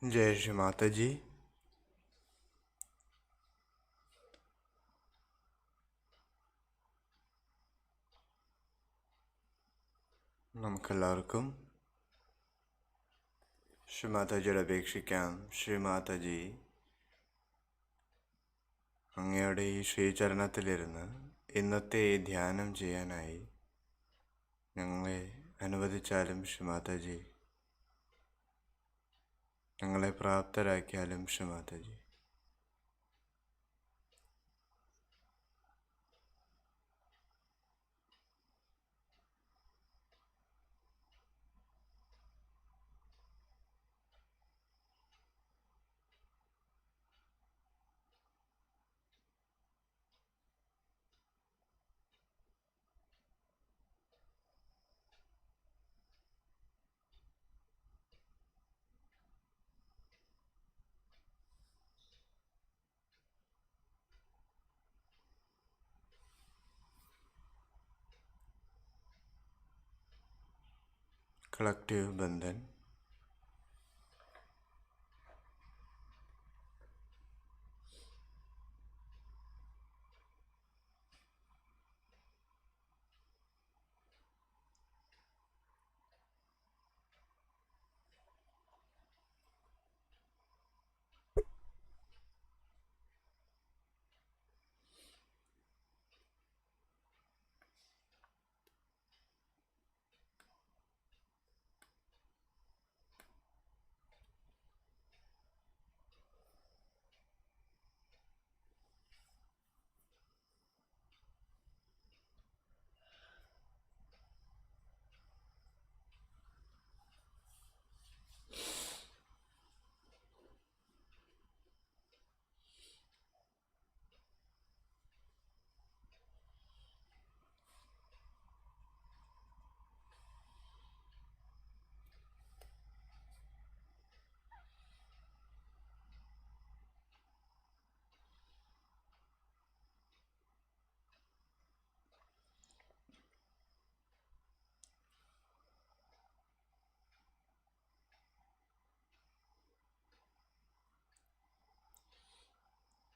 जय श्री माता जी। നമുക്കെല്ലാവർക്കും ശ്രീമാതാജിയുടെ അപേക്ഷിക്കാം. ശ്രീമാതാജി, അങ്ങയുടെ ഈ ശ്രീചരണത്തിലിരുന്ന് ഇന്നത്തെ ഈ ധ്യാനം ചെയ്യാനായി ഞങ്ങളെ അനുവദിച്ചാലും ശ്രീമാതാജി, ഞങ്ങളെ പ്രാപ്തരാക്കിയാലും ശ്രീമാതാജി. कलेक्टिव बंधन.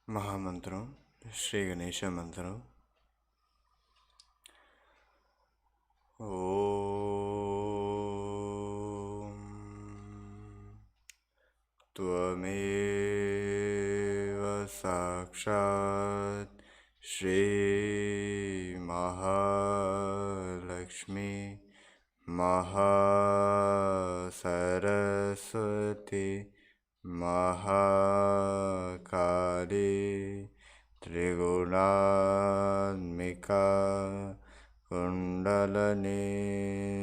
महामंत्रों. श्री गणेश मंत्रों. ओम त्वमेव साक्षात् श्री महालक्ष्मी महासरस्वती महाकाली त्रिगुणात्मिका कुंडलनी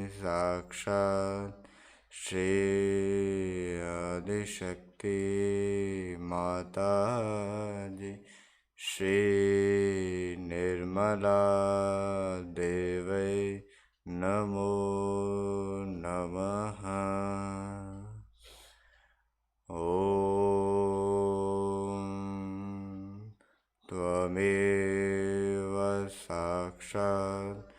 साक्षात् श्री आदिशक्ति माता जी श्री निर्मला देवै नमो नमः. ओम त्वमेव साक्षात्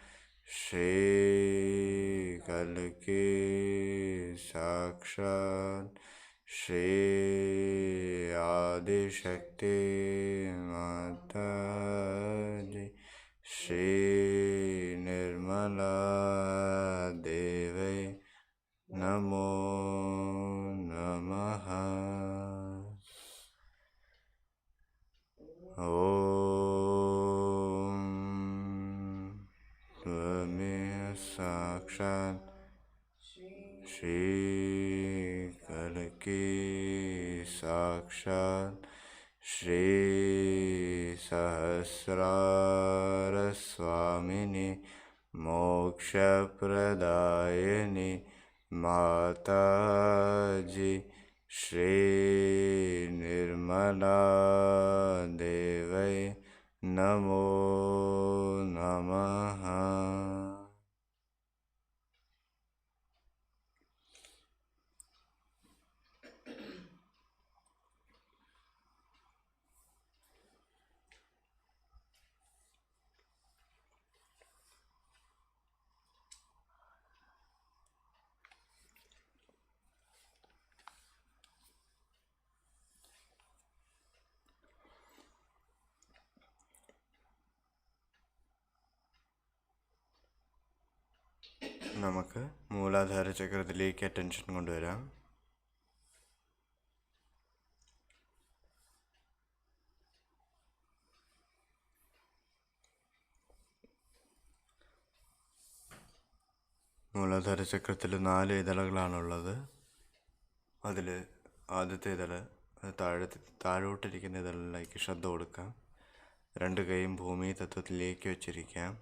श्री कल्की साक्षात् श्री आदिशक्ति माता जी श्री निर्मला देवै नमो नमः. ओम त्वमेव साक्षात् श्री कल्की साक्षात् श्री सहस्रार स्वामिनी मोक्षप्रदायिनी माता जी श्री निर्मला देवै नमो नमः. നമുക്ക് മൂലാധാര ചക്രത്തിലേക്ക് അറ്റൻഷൻ കൊണ്ടുവരാം. മൂലാധാര ചക്രത്തിൽ 4 ഇതളുകളാണുള്ളത്. അതിൽ ആദ്യത്തെ ഇതള്, താഴോട്ടിരിക്കുന്ന ഇതളിലേക്ക് ശ്രദ്ധ കൊടുക്കാം. 2 കൈയും ഭൂമി തത്വത്തിലേക്ക് വച്ചിരിക്കാം.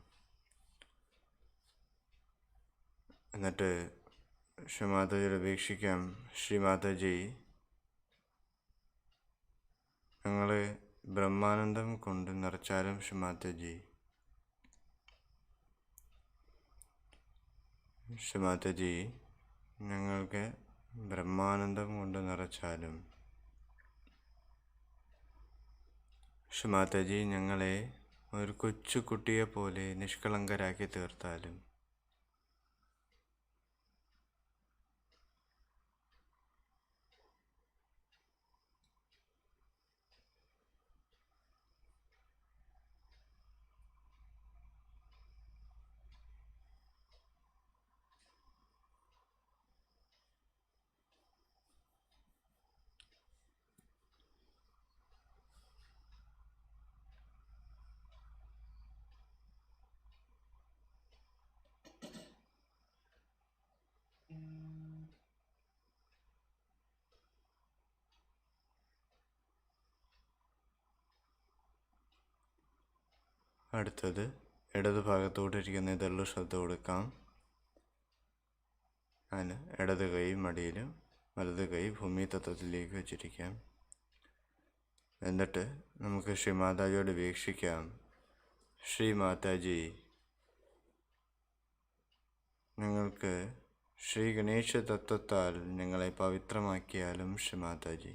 എന്നിട്ട് ശ്രീമാതാജിയോട് അപേക്ഷിക്കാം, ശ്രീമാതാജി, ഞങ്ങളെ ബ്രഹ്മാനന്ദം കൊണ്ട് നിറച്ചാലും ശ്രീമാതാജി. ശ്രീമാതാജി, ഞങ്ങൾക്ക് ബ്രഹ്മാനന്ദം കൊണ്ട് നിറച്ചാലും. ശ്രീമാതാജി, ഞങ്ങളെ ഒരു കൊച്ചു കുട്ടിയെ പോലെ നിഷ്കളങ്കരാക്കി തീർത്താലും. അടുത്തത് ഇടതുഭാഗത്തോട്ടിരിക്കുന്ന ഇതളിൽ ശ്രദ്ധ കൊടുക്കാം. അതിന് ഇടത് കൈ മടിയിലും വലത് കൈ ഭൂമി തത്വത്തിലേക്ക് വച്ചിരിക്കാം. എന്നിട്ട് നമുക്ക് ശ്രീമാതാജിയോട് വീക്ഷിക്കാം, ശ്രീമാതാജി, ഞങ്ങൾക്ക് ശ്രീ ഗണേശ തത്വത്താൽ ഞങ്ങളെ പവിത്രമാക്കിയാലും. ശ്രീമാതാജി,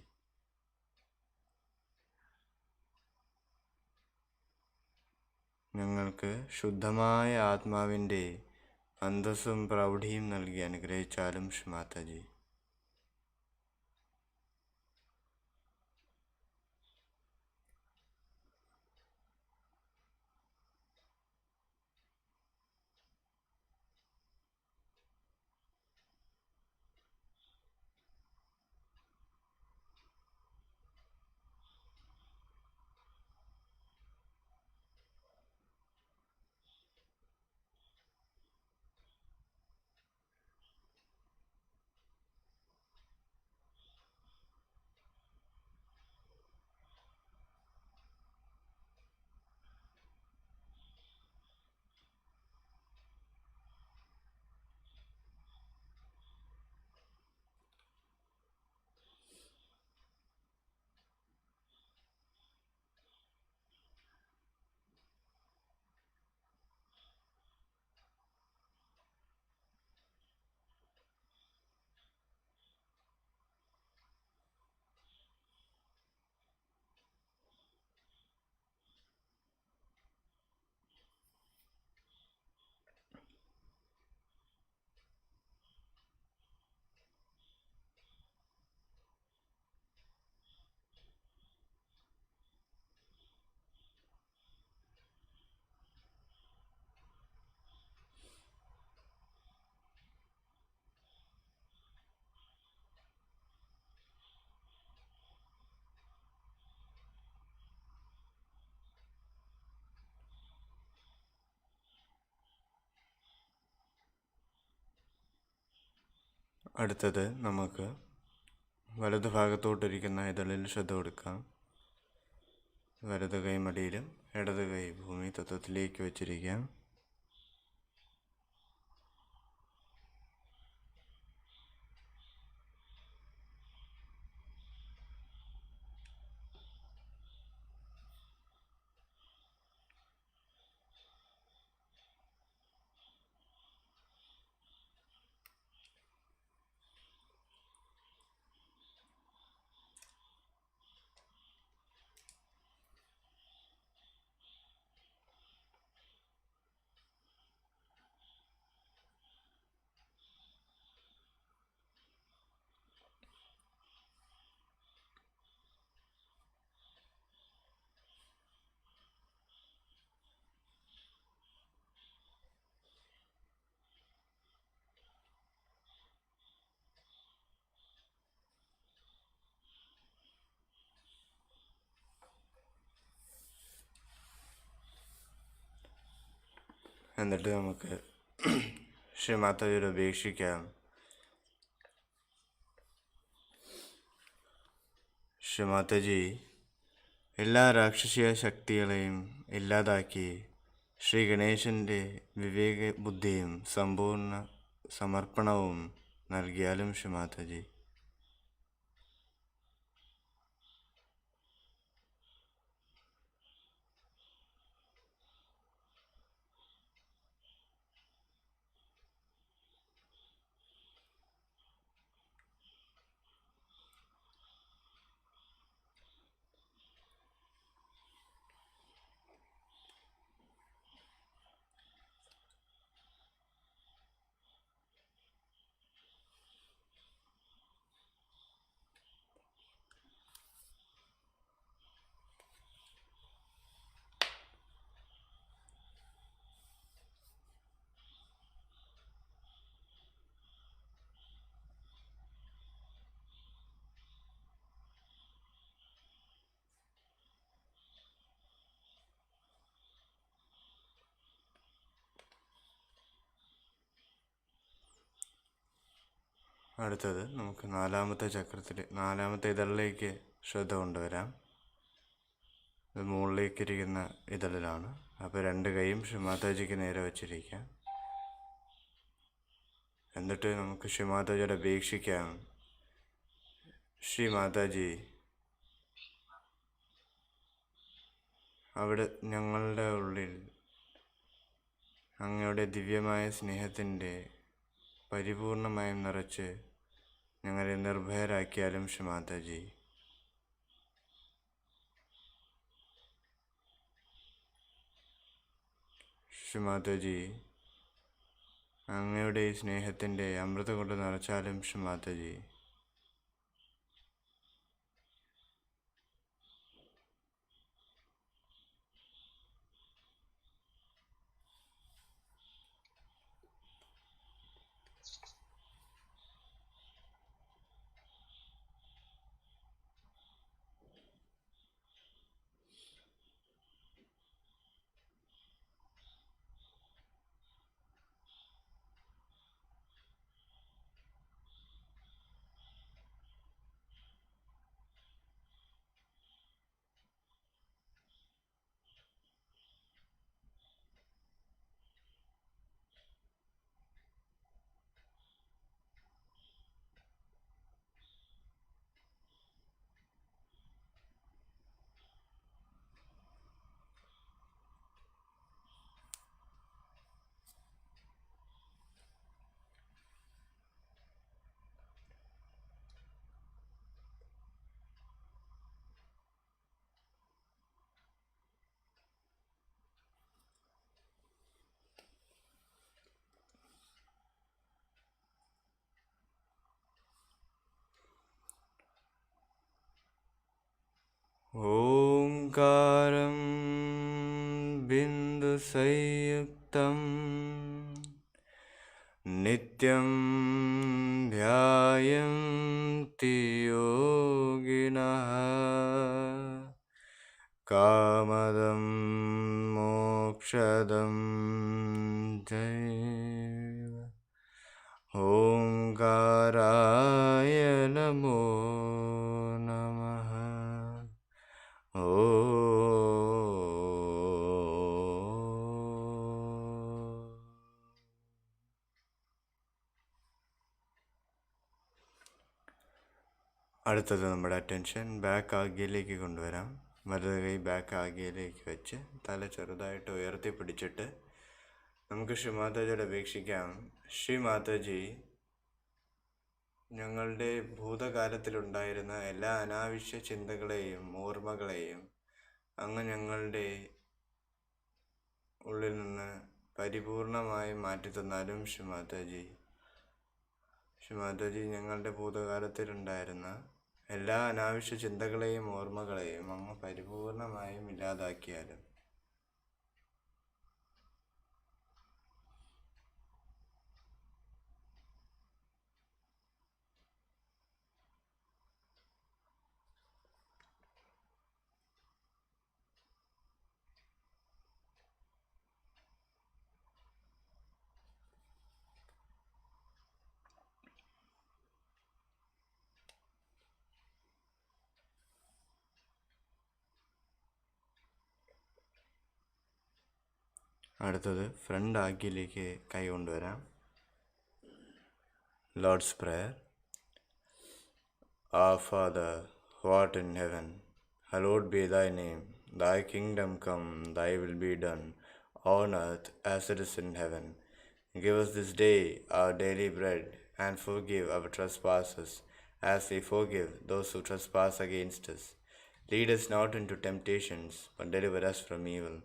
ഞങ്ങൾക്ക് ശുദ്ധമായ ആത്മാവിൻ്റെ അന്തസ്സും പ്രൗഢിയും നൽകി അനുഗ്രഹിച്ചാലും. ശ്രീമാതാജി, അടുത്തത് നമുക്ക് വലതുഭാഗത്തോട്ടിരിക്കുന്ന ഇതളിൽ ശ്രദ്ധ കൊടുക്കാം. വലത് കൈ മടിയിലും ഇടത് കൈ ഭൂമി തത്വത്തിലേക്ക് വച്ചിരിക്കാം. എന്നിട്ട് നമുക്ക് ശ്രീ മാതാജിയോട് അപേക്ഷിക്കാം. ശ്രീ മാതാജി, എല്ലാ രാക്ഷസീയ ശക്തികളെയും ഇല്ലാതാക്കി ശ്രീ ഗണേശൻ്റെ വിവേക ബുദ്ധിയും സമ്പൂർണ്ണ സമർപ്പണവും നൽകിയാലും ശ്രീ മാതാജി. അടുത്തത് നമുക്ക് നാലാമത്തെ ഇതളിലേക്ക് ശ്രദ്ധ കൊണ്ടുവരാം. ഇത് മുകളിലേക്കിരിക്കുന്ന ഇതളിലാണ്. അപ്പോൾ 2 കൈയും ശ്രീ മാതാജിക്ക് നേരെ വച്ചിരിക്കാം. എന്നിട്ട് നമുക്ക് ശ്രീ മാതാജിയോട് അപേക്ഷിക്കാം. ശ്രീ മാതാജി, അവിടെ ഞങ്ങളുടെ ഉള്ളിൽ അങ്ങയുടെ ദിവ്യമായ സ്നേഹത്തിൻ്റെ പരിപൂർണമായും നിറച്ച് ഞങ്ങളെ നിർഭയരാക്കിയാലും ശ്രീ മാതാജി. ശ്രീ മാതാജി, അങ്ങയുടെ ഈ സ്നേഹത്തിൻ്റെ അമൃത കൊണ്ട് നിറച്ചാലും ശ്രീ മാതാജി. ഓംകാരം ബിന്ദുസംയുക്തം നിത്യം ധ്യായന്തി യോഗിനഃ കാമദം മോക്ഷദം ചൈവ. ഓംകാരായ നമോ നമഃ. അടുത്തത് നമ്മുടെ അറ്റൻഷൻ ബാക്ക് ആഗ്യയിലേക്ക് കൊണ്ടുവരാം. വലത് കൈ ബാക്ക് ആഗ്യയിലേക്ക് വെച്ച് തല ചെറുതായിട്ട് ഉയർത്തി പിടിച്ചിട്ട് നമുക്ക് ശ്രീ മാതാജിയോട് അപേക്ഷിക്കാം. ശ്രീ മാതാജി, ഞങ്ങളുടെ ഭൂതകാലത്തിലുണ്ടായിരുന്ന എല്ലാ അനാവശ്യ ചിന്തകളെയും ഓർമ്മകളെയും അങ്ങ് ഞങ്ങളുടെ ഉള്ളിൽ നിന്ന് പരിപൂർണമായും മാറ്റിത്തന്നാലും ശ്രീ മാതാജി. ശ്രീ മാതാജി, ഞങ്ങളുടെ ഭൂതകാലത്തിലുണ്ടായിരുന്ന എല്ലാ അനാവശ്യ ചിന്തകളെയും ഓർമ്മകളെയും അങ്ങ് പരിപൂർണമായും ഇല്ലാതാക്കിയാലും. അടുത്തത് ഫ്രണ്ട് ആഗ്യയിലേക്ക് കൈ കൊണ്ടുവരാം. Lord's Prayer. Our Father, who art in heaven, hallowed be thy name. Thy kingdom come, thy will be done, on earth as it is in heaven. Give us this day our daily bread, and forgive our trespasses, as we forgive those who trespass against us. Lead us not into temptations, but deliver us from evil.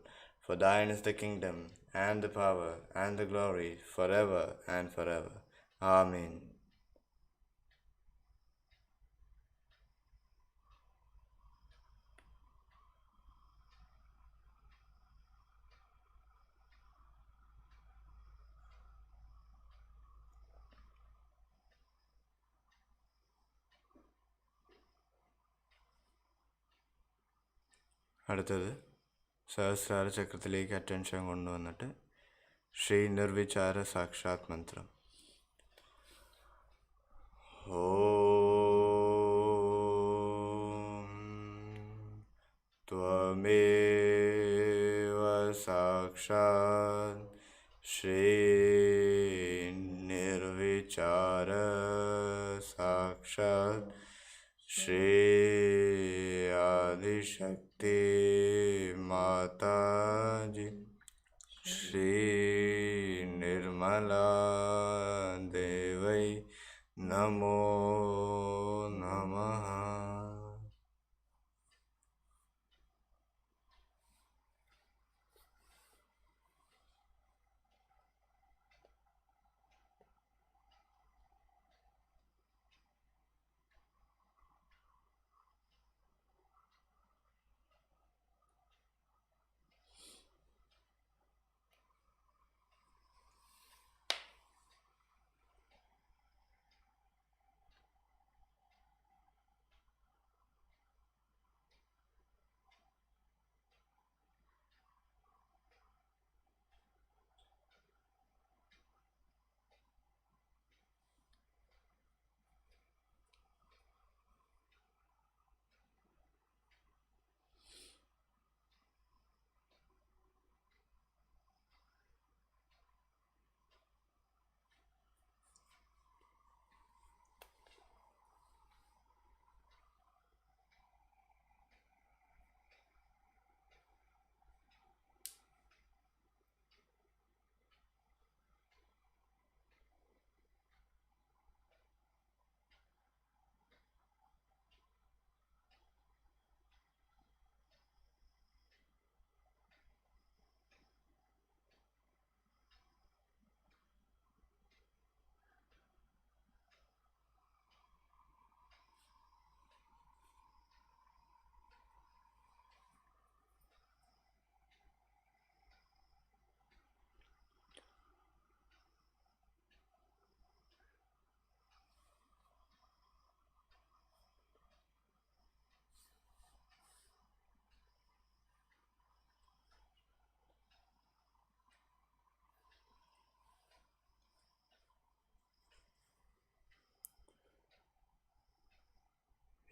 For thine is the kingdom, and the power, and the glory, forever and forever. Amen. അടുത്തത് സഹസ്രാര ചക്രത്തിലേക്ക് attention കൊണ്ടുവന്നിട്ട് ശ്രീ നിർവിചാര സാക്ഷാത് മന്ത്രം. ഓം ത്വമേവ സാക്ഷാത് ശ്രീ നിർവിചാര സാക്ഷാത് ശ്രീ आदिशक्ति माता जी श्री निर्मला देवै नमो नमः.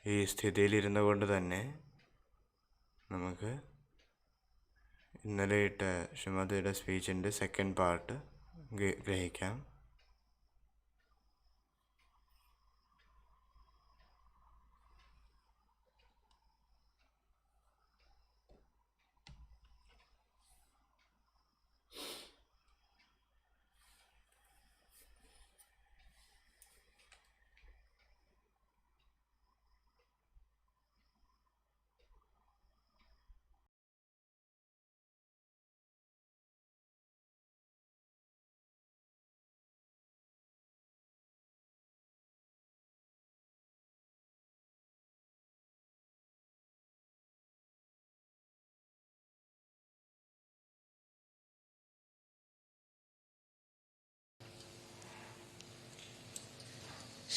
ഈ സ്ഥിതിയിലിരുന്നു കൊണ്ട് തന്നെ നമുക്ക് ഇന്നലെ ഇട്ട ശ്രീമതിയുടെ സ്പീച്ചിൻ്റെ സെക്കൻഡ് പാർട്ട് ഗ്രഹിക്കാം.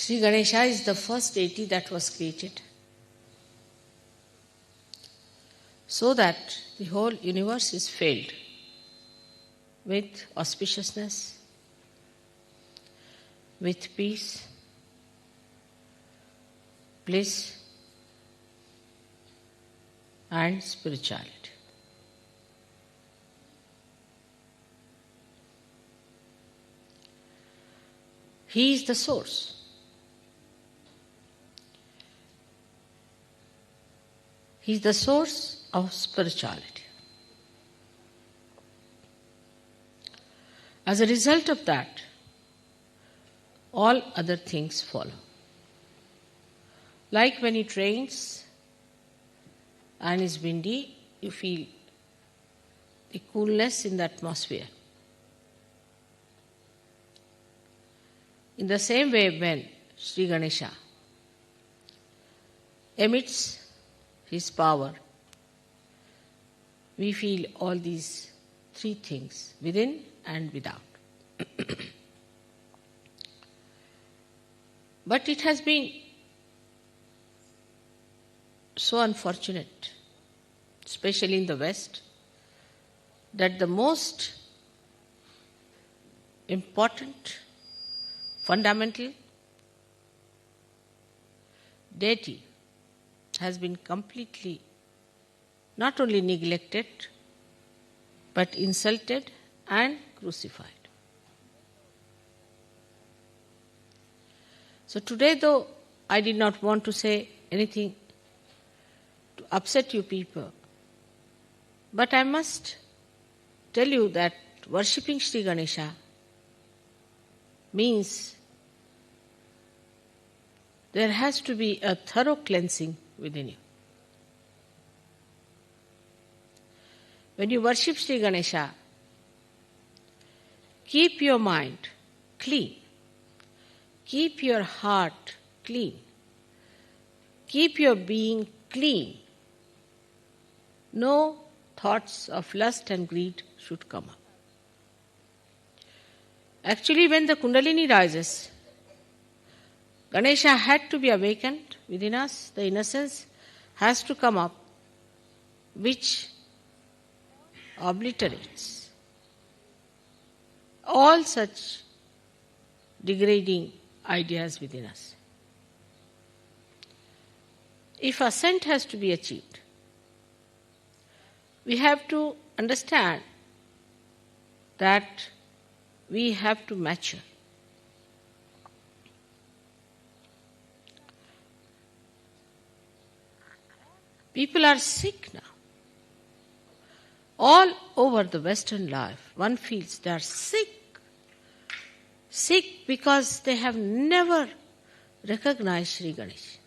Sri Ganesha is the first deity that was created so that the whole universe is filled with auspiciousness, with peace, bliss, and spirituality. He is the source. He is the source of spirituality. As a result of that, all other things follow. Like when it rains and is windy, you feel the coolness in the atmosphere. In the same way, when Sri Ganesha emits his power, we feel all these three things, within and without. But it has been so unfortunate, especially in the West, that the most important, fundamental deity has been completely not only neglected, but insulted and crucified. So today, though I did not want to say anything to upset you people, but I must tell you that worshipping Sri Ganesha means there has to be a thorough cleansing within you. When you worship Sri Ganesha, keep your mind clean. Keep your heart clean. Keep your being clean. No thoughts of lust and greed should come up. Actually, when the Kundalini rises, Ganesha had to be awakened within us. The innocence has to come up, which obliterates all such degrading ideas within us. If ascent has to be achieved, we have to understand that we have to mature. People are sick now. All over the Western life, one feels they are sick. Sick because they have never recognized Sri Ganesh.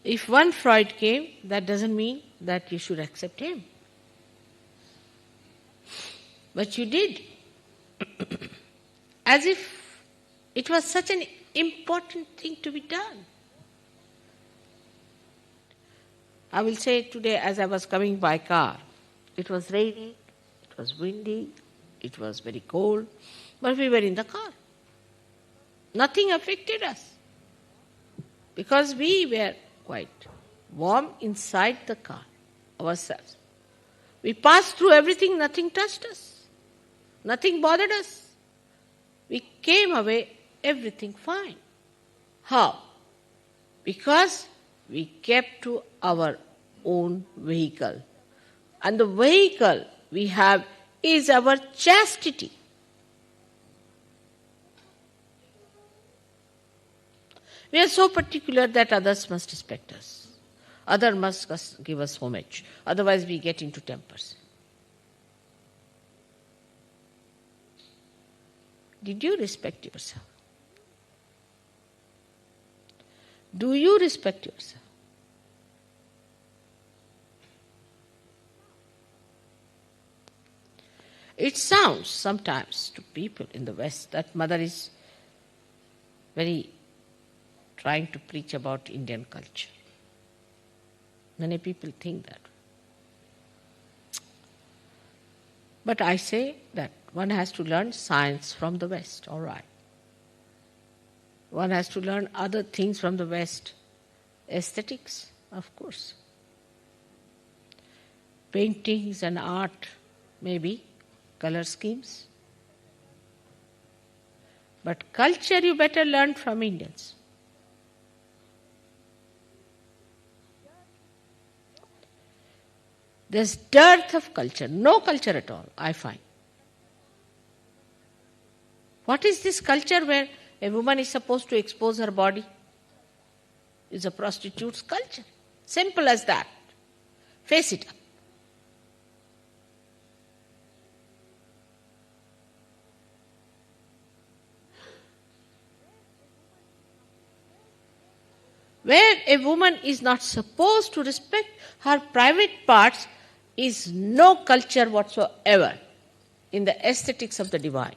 If one Freud came, that doesn't mean that you should accept him. But you did. As if it was such an important thing to be done. I will say today, as I was coming by car, it was raining, it was windy, it was very cold, but we were in the car. Nothing affected us because we were quite warm inside the car ourselves. We passed through everything, nothing touched us, nothing bothered us. We came away, everything fine. How? Because we kept to our own vehicle. And the vehicle we have is our chastity. We are so particular that others must respect us. Others must give us homage. Otherwise we get into tempers. Did you respect yourself? Do you respect yourself? It sounds sometimes to people in the West that Mother is very trying to preach about Indian culture. Many people think that. But I say that one has to learn science from the West, all right. One has to learn other things from the West. Aesthetics, of course. Paintings and art, maybe. Color schemes. But culture you better learn from Indians. There's dearth of culture, no culture at all, I find. What is this culture where a woman is supposed to expose her body? It's a prostitute's culture. Simple as that. Face it up. Where a woman is not supposed to respect her private parts is no culture whatsoever in the aesthetics of the divine.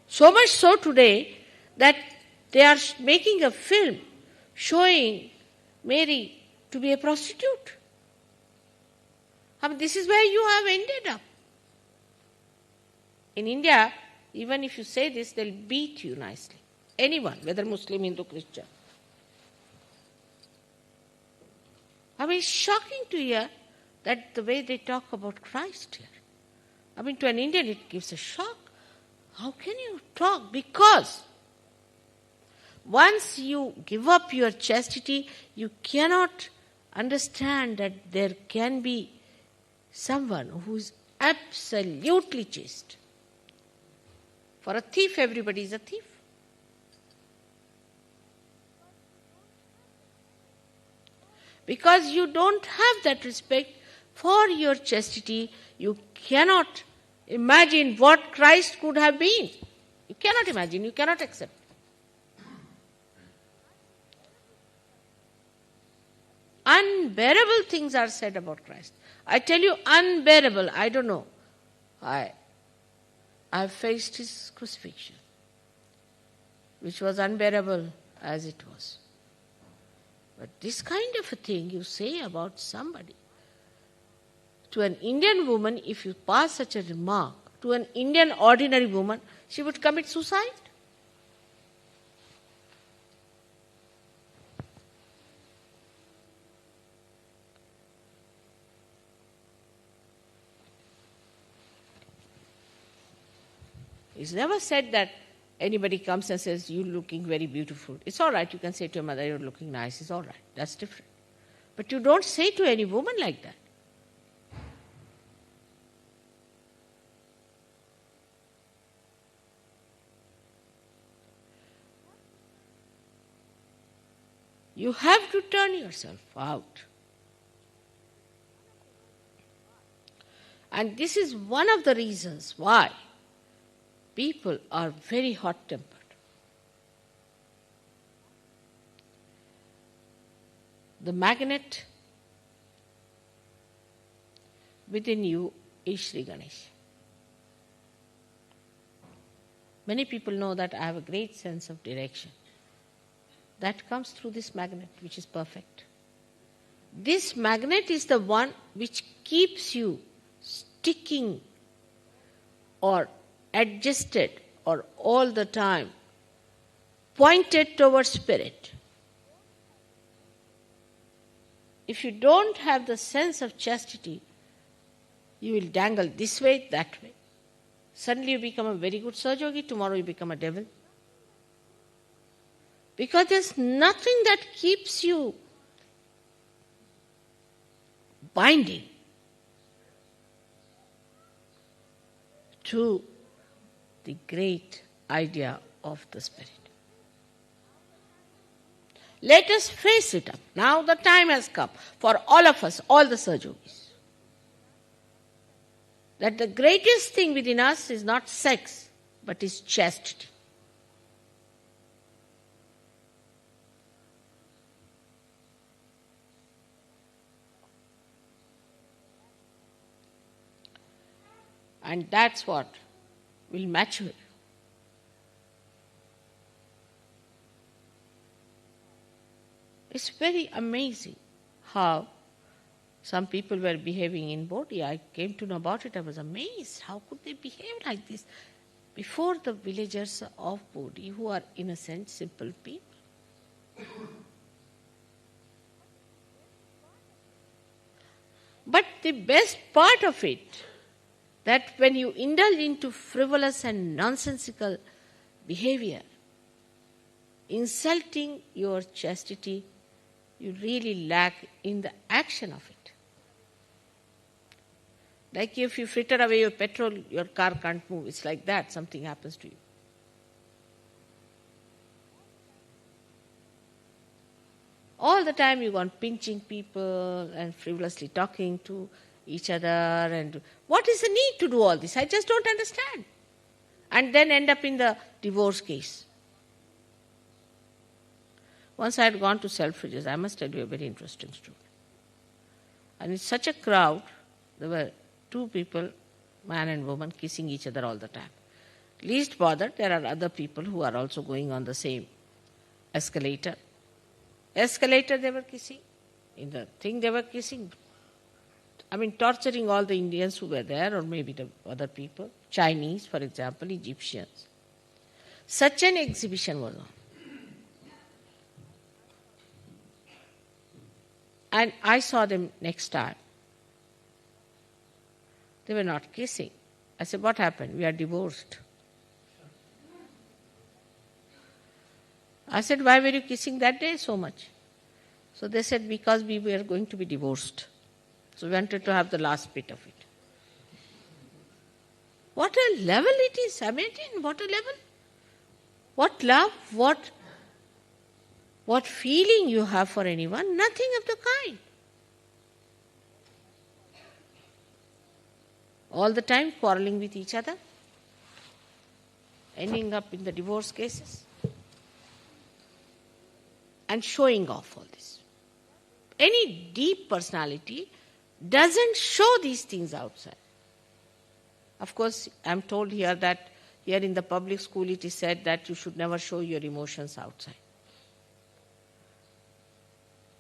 So much so today that they are making a film showing Mary to be a prostitute. I mean, this is where you have ended up. In India, even if you say this, they'll beat you nicely. Anyone, whether Muslim, Hindu, Christian. I mean, it's shocking to hear that the way they talk about Christ here. I mean, to an Indian it gives a shock. How can you talk? Because once you give up your chastity, you cannot understand that there can be someone who is absolutely chaste. For a thief, everybody is a thief. Because you don't have that respect for your chastity, you cannot imagine what Christ could have been. You cannot imagine, you cannot accept. Unbearable things are said about Christ. I tell you, unbearable. I don't know. I faced his crucifixion, which was unbearable as it was. But this kind of a thing you say about somebody. To an Indian woman, if you pass such a remark, to an Indian ordinary woman, she would commit suicide. It's never said that anybody comes and says, you're looking very beautiful. It's all right, you can say to your mother, you're looking nice. It's all right, that's different. But you don't say to any woman like that. You have to turn yourself out. And this is one of the reasons why people are very hot-tempered. The magnet within you is Sri Ganesh. Many people know that I have a great sense of direction. That comes through this magnet, which is perfect. This magnet is the one which keeps you sticking or adjusted or all the time pointed towards spirit. If you don't have the sense of chastity, you will dangle this way, that way. Suddenly you become a very good Sahajayogi, tomorrow you become a devil. Because there's nothing that keeps you binding to the great idea of the Spirit. Let us face it up. Now the time has come for all of us, all the Sahajogis, that the greatest thing within us is not sex, but is chastity. And that's what will mature. It's very amazing how some people were behaving in Bodhi. I came to know about it. I was amazed. How could they behave like this before the villagers of Bodhi, who are innocent, simple people? But the best part of it, that when you indulge into frivolous and nonsensical behavior, insulting your chastity, you really lack in the action of it. Like if you fritter away your petrol, your car can't move. It's like that, something happens to you. All the time you go on pinching people and frivolously talking to each other. And what is the need to do all this? I just don't understand. And then end up in the divorce case. Once I had gone to Selfridges, I must tell you a very interesting story. And it's such a crowd, there were two people, man and woman, kissing each other all the time. Least bothered, there are other people who are also going on the same escalator. Escalator they were kissing, in the thing they were kissing. I mean, torturing all the Indians who were there, or maybe the other people, Chinese, for example, Egyptians. Such an exhibition was on. And I saw them next time. They were not kissing. I said, what happened? We are divorced. I said, why were you kissing that day so much? So they said, because we were going to be divorced. So we wanted to have the last bit of it. What a level it is. Imagine, what a level. What love, what feeling you have for anyone? Nothing of the kind. All the time quarreling with each other, ending up in the divorce cases, and showing off all this. Any deep personality doesn't show these things outside. Of course, I'm told here that here in the public school it is said that you should never show your emotions outside.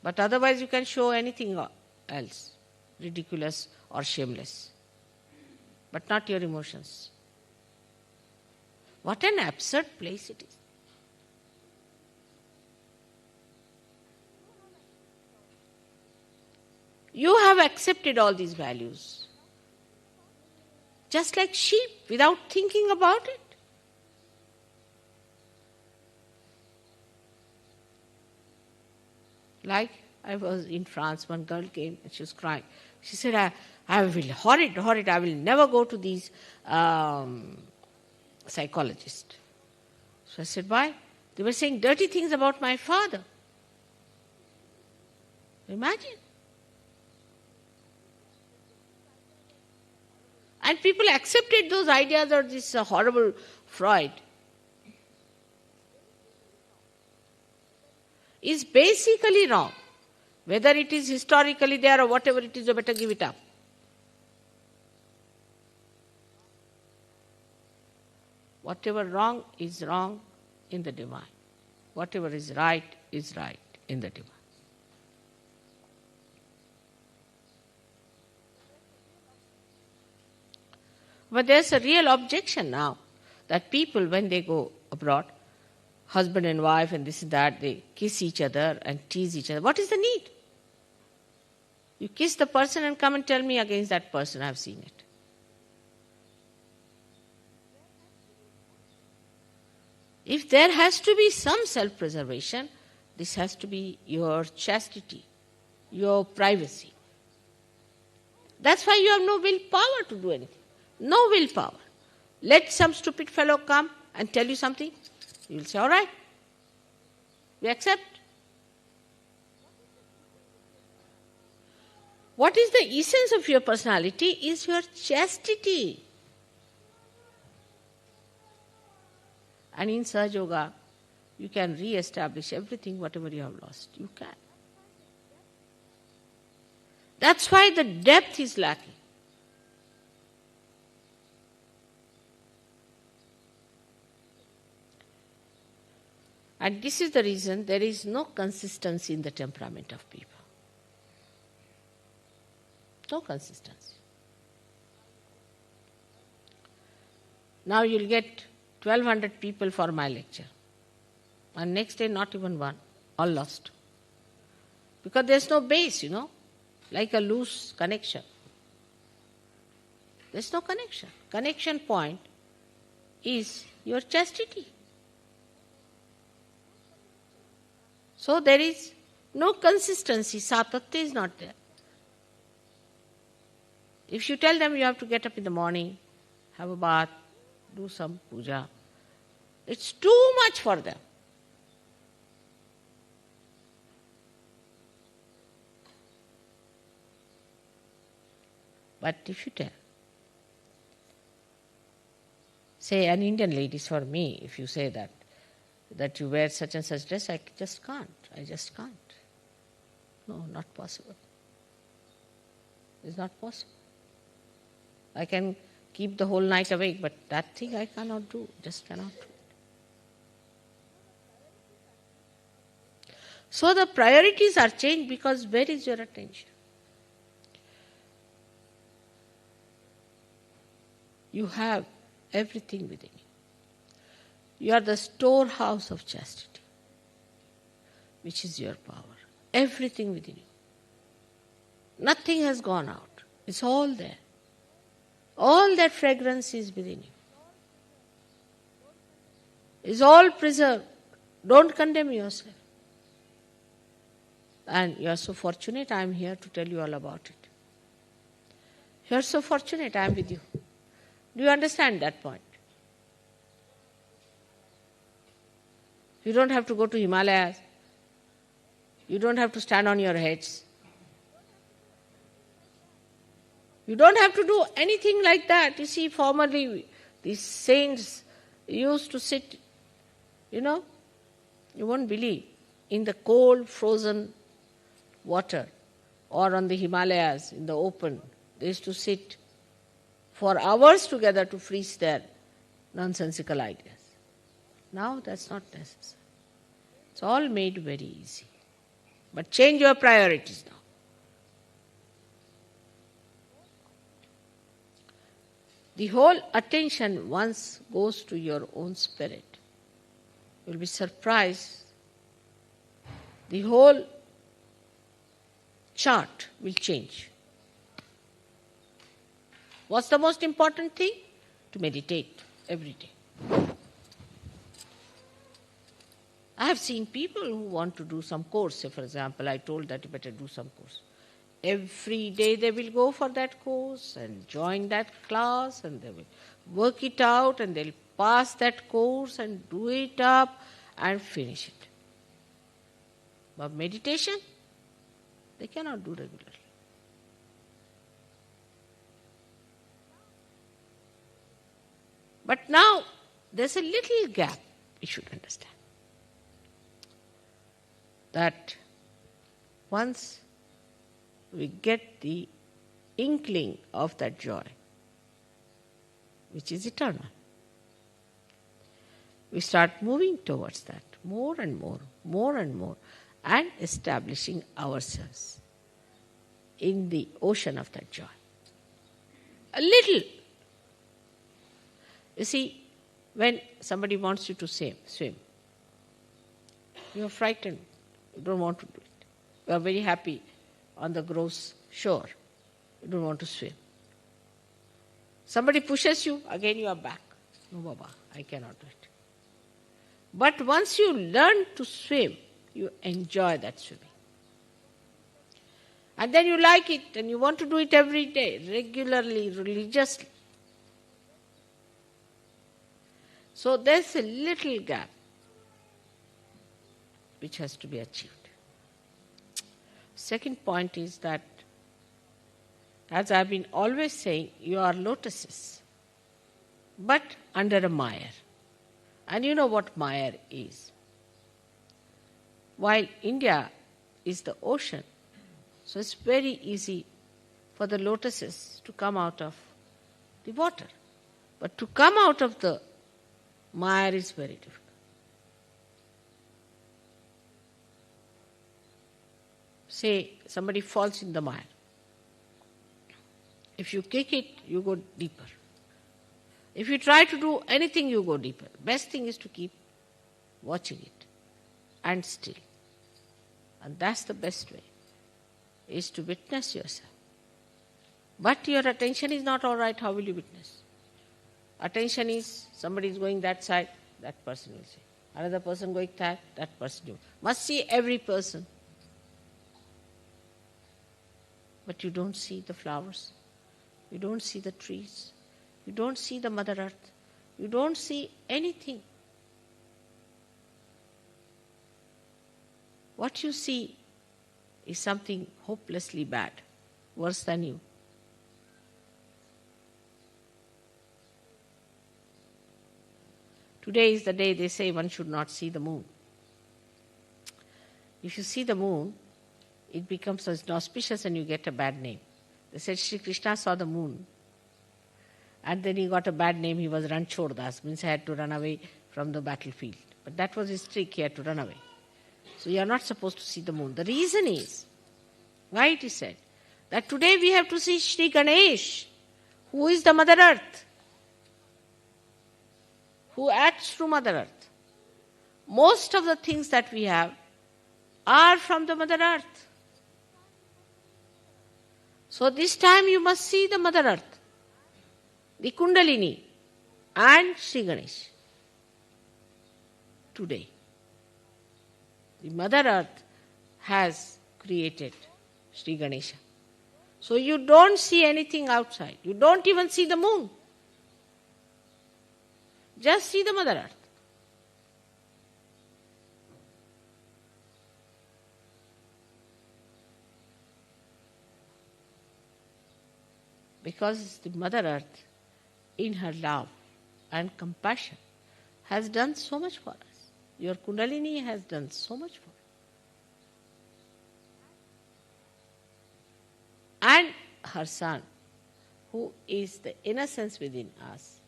But otherwise you can show anything else, ridiculous or shameless, but not your emotions. What an absurd place it is. You have accepted all these values, just like sheep, without thinking about it. Like I was in France, one girl came and she was crying. She said, I will, horrid, I will never go to these psychologists. So I said, why? They were saying dirty things about my father. Imagine. And people accepted those ideas of this horrible Freud. Is basically wrong. Whether it is historically there or whatever it is, you better give it up. Whatever wrong is wrong in the divine. Whatever is right in the divine. But there's a real objection now that people, when they go abroad, husband and wife and this and that, they kiss each other and tease each other. What is the need? You kiss the person and come and tell me against that person. I've seen it. If there has to be some self-preservation, this has to be your chastity, your privacy. That's why you have no willpower to do anything. No willpower. Let some stupid fellow come and tell you something. You will say, all right, we accept. What is the essence of your personality is your chastity. And in Sahajayoga, you can re-establish everything, whatever you have lost. You can. That's why the depth is lacking. And this is the reason there is no consistency in the temperament of people. No consistency. Now you'll get 1,200 people for my lecture. And next day not even one. All lost. Because there's no base, like a loose connection. There's no connection. Connection point is your chastity. So there is no consistency. Satatya is not there. If you tell them you have to get up in the morning, have a bath, do some puja, it's too much for them. But if you tell, say an Indian ladies for me, if you say that you wear such and such dress, I just can't. No, not possible. It's not possible. I can keep the whole night awake, but that thing I cannot do, just cannot do. So the priorities are changed because where is your attention? You have everything within you. You are the storehouse of chastity, which is your power. Everything within you. Nothing has gone out. It's all there. All that fragrance is within you. It's all preserved. Don't condemn yourself. And you are so fortunate, I am here to tell you all about it. You are so fortunate, I am with you. Do you understand that point? You don't have to go to Himalayas. You don't have to stand on your heads. You don't have to do anything like that. You see, formerly these saints used to sit, you won't believe, in the cold, frozen water or on the Himalayas in the open. They used to sit for hours together to freeze their nonsensical ideas. Now that's not necessary. It's all made very easy. But change your priorities now. The whole attention once goes to your own spirit. You'll be surprised. The whole chart will change. What's the most important thing? To meditate every day. I have seen people who want to do some course. Say, for example, I told that you better do some course. Every day they will go for that course and join that class and they will work it out and they'll pass that course and do it up and finish it. But meditation, they cannot do regularly. But now there's a little gap we should understand. That once we get the inkling of that joy, which is eternal, we start moving towards that more and more, and establishing ourselves in the ocean of that joy. A little. You see, when somebody wants you to swim, you are frightened. You don't want to do it. You are very happy on the gross shore. You don't want to swim. Somebody pushes you, again you are back. No, Baba, I cannot do it. But once you learn to swim, you enjoy that swimming. And then you like it and you want to do it every day, regularly, religiously. So there's a little gap which has to be achieved. Second point is that, as I've been always saying, you are lotuses, but under a mire. And you know what mire is. While India is the ocean, so it's very easy for the lotuses to come out of the water. But to come out of the mire is very difficult. Say somebody falls in the mire. If you kick it, you go deeper. If you try to do anything, you go deeper. Best thing is to keep watching it and still. And that's the best way, is to witness yourself. But your attention is not all right, how will you witness? Attention is, somebody is going that side, that person will see. Another person going that person will. Must see every person. But you don't see the flowers. You don't see the trees. You don't see the Mother Earth. You don't see anything. What you see is something hopelessly bad, worse than you. Today is the day they say one should not see the moon. If you see the moon, it becomes inauspicious and you get a bad name. They said Sri Krishna saw the moon and then he got a bad name. He was Ranchordas, means he had to run away from the battlefield. But that was his trick, he had to run away. So you are not supposed to see the moon. The reason is, why it is said, that today we have to see Sri Ganesh, who is the Mother Earth, who acts through Mother Earth. Most of the things that we have are from the Mother Earth. So this time you must see the Mother Earth, the Kundalini and Sri Ganesh. Today, the Mother Earth has created Sri Ganesha. So you don't see anything outside. You don't even see the moon. Just see the Mother Earth. Because the Mother Earth, in her love and compassion, has done so much for us. Your Kundalini has done so much for us. And her son, who is the innocence within us,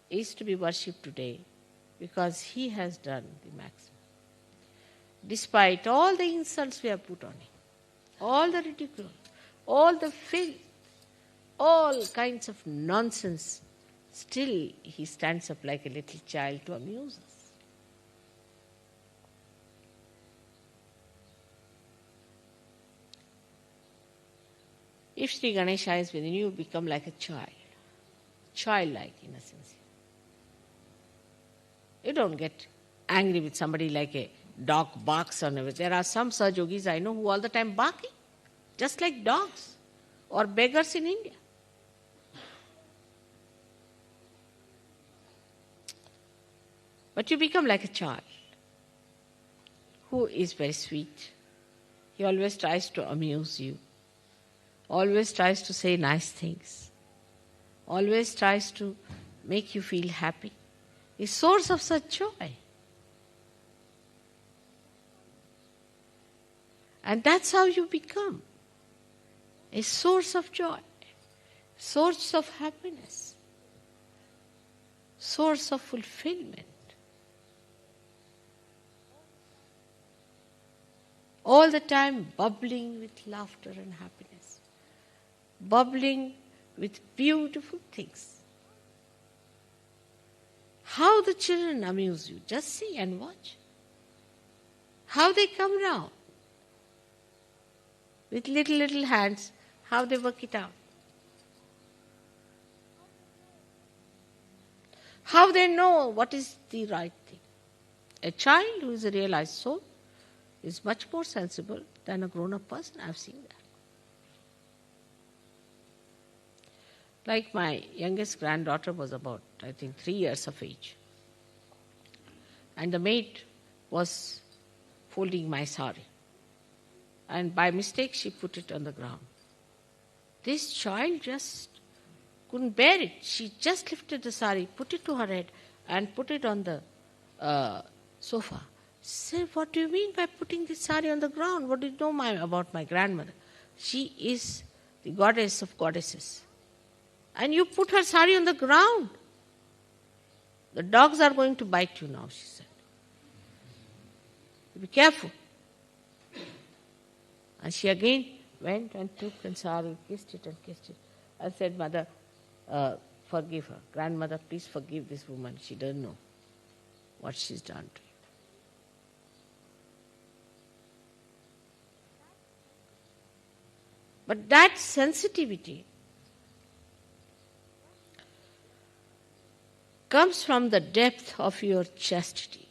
is to be worshipped today because he has done the maximum. Despite all the insults we have put on him, all the ridicule, all the filth, all kinds of nonsense, still he stands up like a little child to amuse us. If Sri Ganesha is within you, become like a child, childlike innocence. You don't get angry with somebody like a dog barks on everything. There are some Sahajogis I know who all the time barking, just like dogs or beggars in India. But you become like a child who is very sweet. He always tries to amuse you, always tries to say nice things, always tries to make you feel happy. A source of such joy. And that's how you become a source of joy, source of happiness, source of fulfillment. All the time bubbling with laughter and happiness, bubbling with beautiful things. How the children amuse you, just see and watch. How they come round with little hands, how they work it out. How they know what is the right thing. A child who is a realized soul is much more sensible than a grown-up person. I've seen that. Like my youngest granddaughter was about, I think, 3 years of age. And the maid was folding my sari. And by mistake she put it on the ground. This child just couldn't bear it. She just lifted the sari, put it to her head and put it on the sofa. She said, "What do you mean by putting this sari on the ground? What do you know about my grandmother? She is the goddess of goddesses. And you put her sari on the ground. The dogs are going to bite you now," she said. "Be careful." And she again went and took the sari, kissed it and said, "Mother, forgive her. Grandmother, please forgive this woman. She doesn't know what she's done to you." But that sensitivity comes from the depth of your chastity.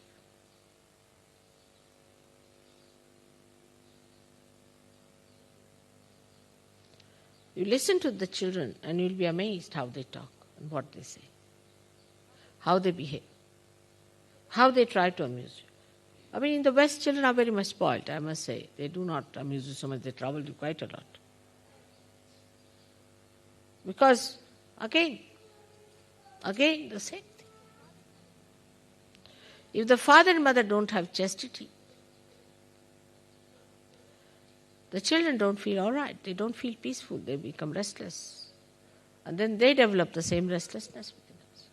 You listen to the children and you'll be amazed how they talk and what they say, how they behave, how they try to amuse you. I mean, in the West, children are very much spoiled, I must say. They do not amuse you so much, they trouble you quite a lot. Because, again, the same thing. If the father and mother don't have chastity, the children don't feel all right. They don't feel peaceful. They become restless. And then they develop the same restlessness within us.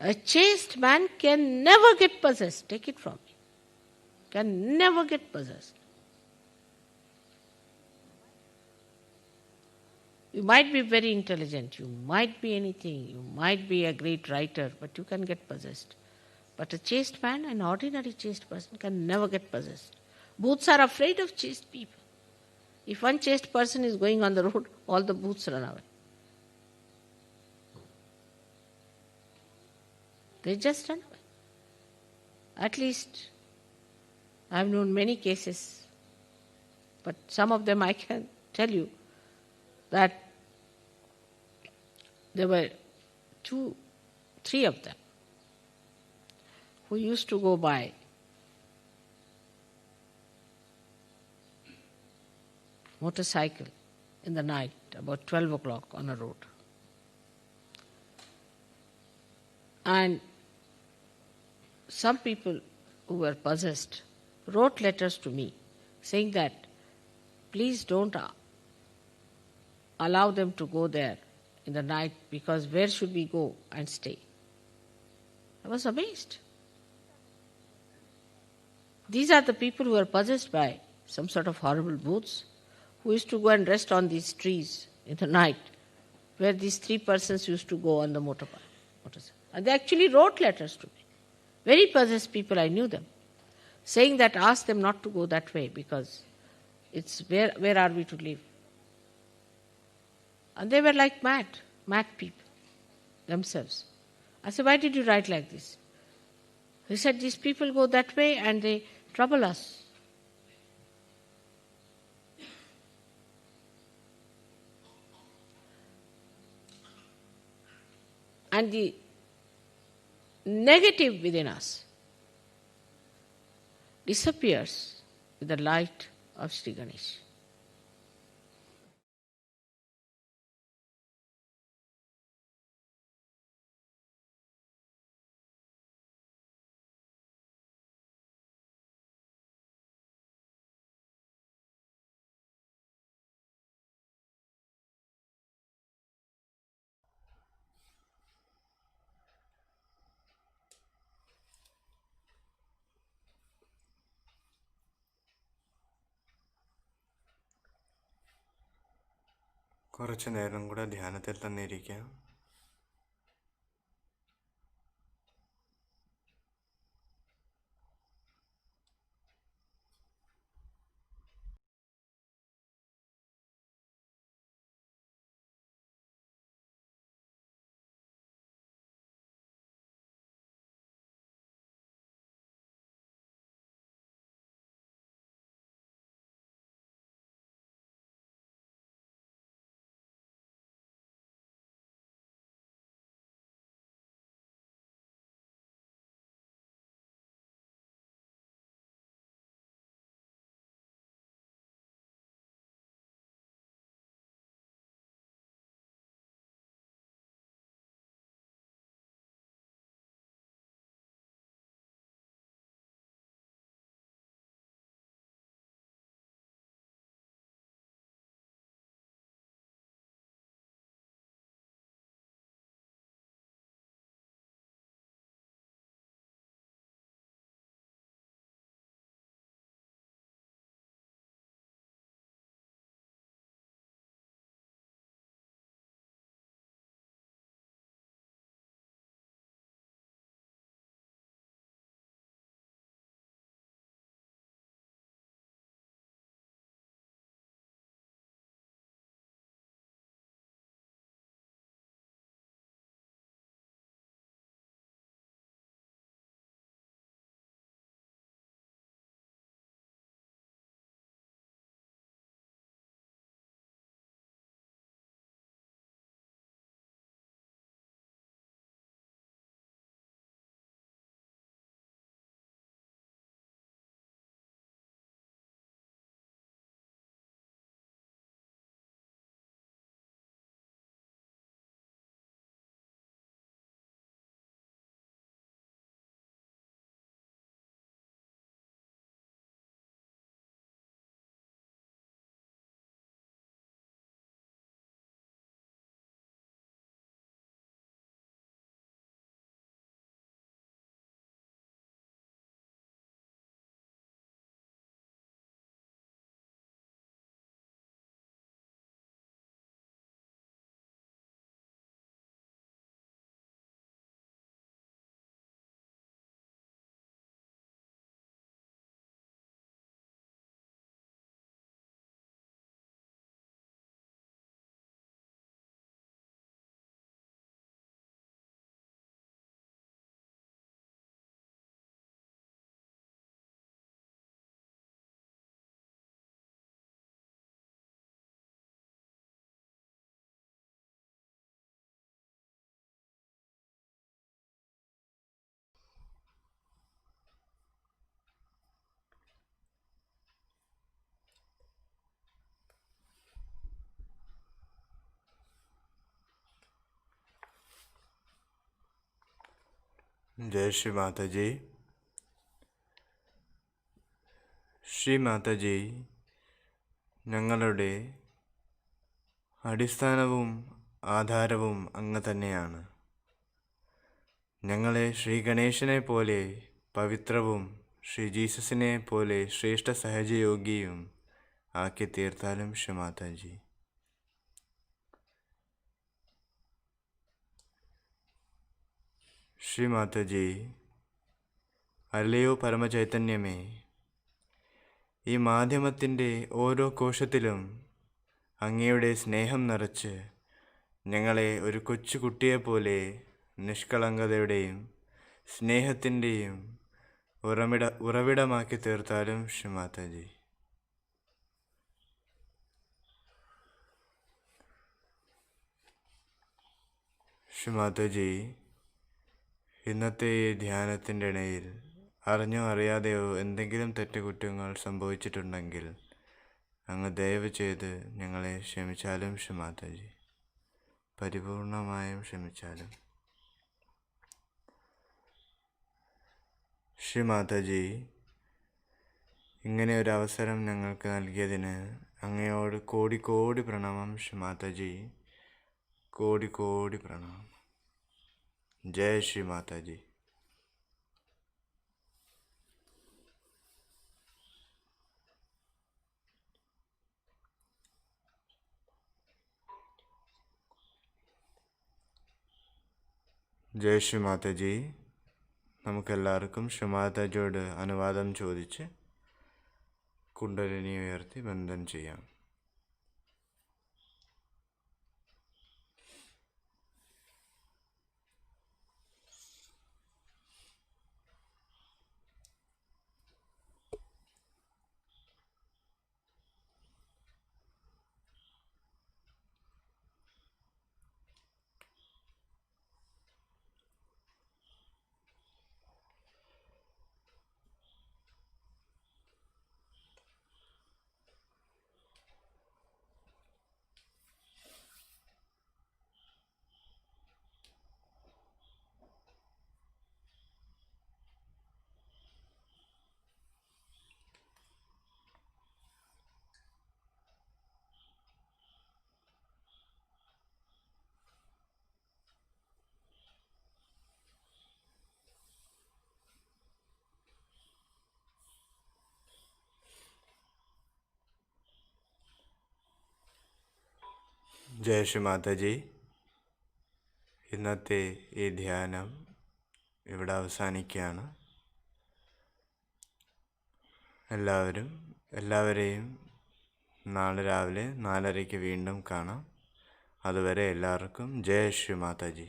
A chaste man can never get possessed. Take it from me. Can never get possessed. You might be very intelligent. You might be anything. You might be a great writer, but you can get possessed. But a chaste man, an ordinary chaste person, can never get possessed. Bhoots are afraid of chaste people. If one chaste person is going on the road, all the bhoots run away. They just run away. At least I have known many cases, but some of them I can tell you that there were 2, 3 of them who used to go by motorcycle in the night about 12 o'clock on a road. And some people who were possessed wrote letters to me saying that please don't allow them to go there in the night, because where should we go and stay? I was amazed. These are the people who are possessed by some sort of horrible bhoots, who used to go and rest on these trees in the night, where these 3 persons used to go on the motorcycle. And they actually wrote letters to me. Very possessed people, I knew them, saying that ask them not to go that way, because it's where are we to live? And they were like mad people themselves. I said, why did you write like this? He said, these people go that way and they trouble us. And the negative within us disappears with the light of Sri Ganesh. കുറച്ച് നേരം കൂടെ ധ്യാനത്തിൽ തന്നെ ഇരിക്കാം. ജയ് ശ്രീ മാതാജി. ശ്രീ മാതാജി, ഞങ്ങളുടെ അടിസ്ഥാനവും ആധാരവും അങ്ങ് തന്നെയാണ്. ഞങ്ങളെ ശ്രീ ഗണേശനെ പോലെ പവിത്രവും ശ്രീ ജീസസിനെ പോലെ ശ്രേഷ്ഠ സഹജയോഗിയും ആക്കി തീർത്താലും ശ്രീ മാതാജി. ശ്രീ മാതാജി, അല്ലയോ പരമചൈതന്യമേ, ഈ മാധ്യമത്തിൻ്റെ ഓരോ കോശത്തിലും അങ്ങയുടെ സ്നേഹം നിറച്ച് ഞങ്ങളെ ഒരു കൊച്ചു കുട്ടിയെപ്പോലെ നിഷ്കളങ്കതയുടെയും സ്നേഹത്തിൻ്റെയും ഉറവിടമാക്കി തീർത്താലും ശ്രീ മാതാജി. ശ്രീ മാതാജി, ഇന്നത്തെ ഈ ധ്യാനത്തിൻ്റെ ഇടയിൽ അറിഞ്ഞോ അറിയാതെയോ എന്തെങ്കിലും തെറ്റുകുറ്റങ്ങൾ സംഭവിച്ചിട്ടുണ്ടെങ്കിൽ അങ്ങ് ദയവ് ചെയ്ത് ഞങ്ങളെ ക്ഷമിച്ചാലും ശ്രീ മാതാജി, പരിപൂർണമായും ക്ഷമിച്ചാലും. ശ്രീ മാതാജി, ഇങ്ങനെ ഒരു അവസരം ഞങ്ങൾക്ക് നൽകിയതിന് അങ്ങയോട് കോടി കോടി പ്രണാമം ശ്രീ മാതാജി, കോടി കോടി പ്രണാമം. ജയ് ശ്രീ മാതാജി. ജയ് ശ്രീ മാതാജി. നമുക്കെല്ലാവർക്കും ശ്രീ മാതാജിയോട് അനുവാദം ചോദിച്ച് കുണ്ടലിനി ഉയർത്തി ബന്ധം ചെയ്യാം. ജയ് ശ്രീ മാതാജി. ഇന്നത്തെ ഈ ധ്യാനം ഇവിടെ അവസാനിക്കുകയാണ്. എല്ലാവരെയും നാളെ രാവിലെ 4:30 വീണ്ടും കാണാം. അതുവരെ എല്ലാവർക്കും ജയ് ശ്രീ മാതാജി.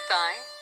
Goodbye.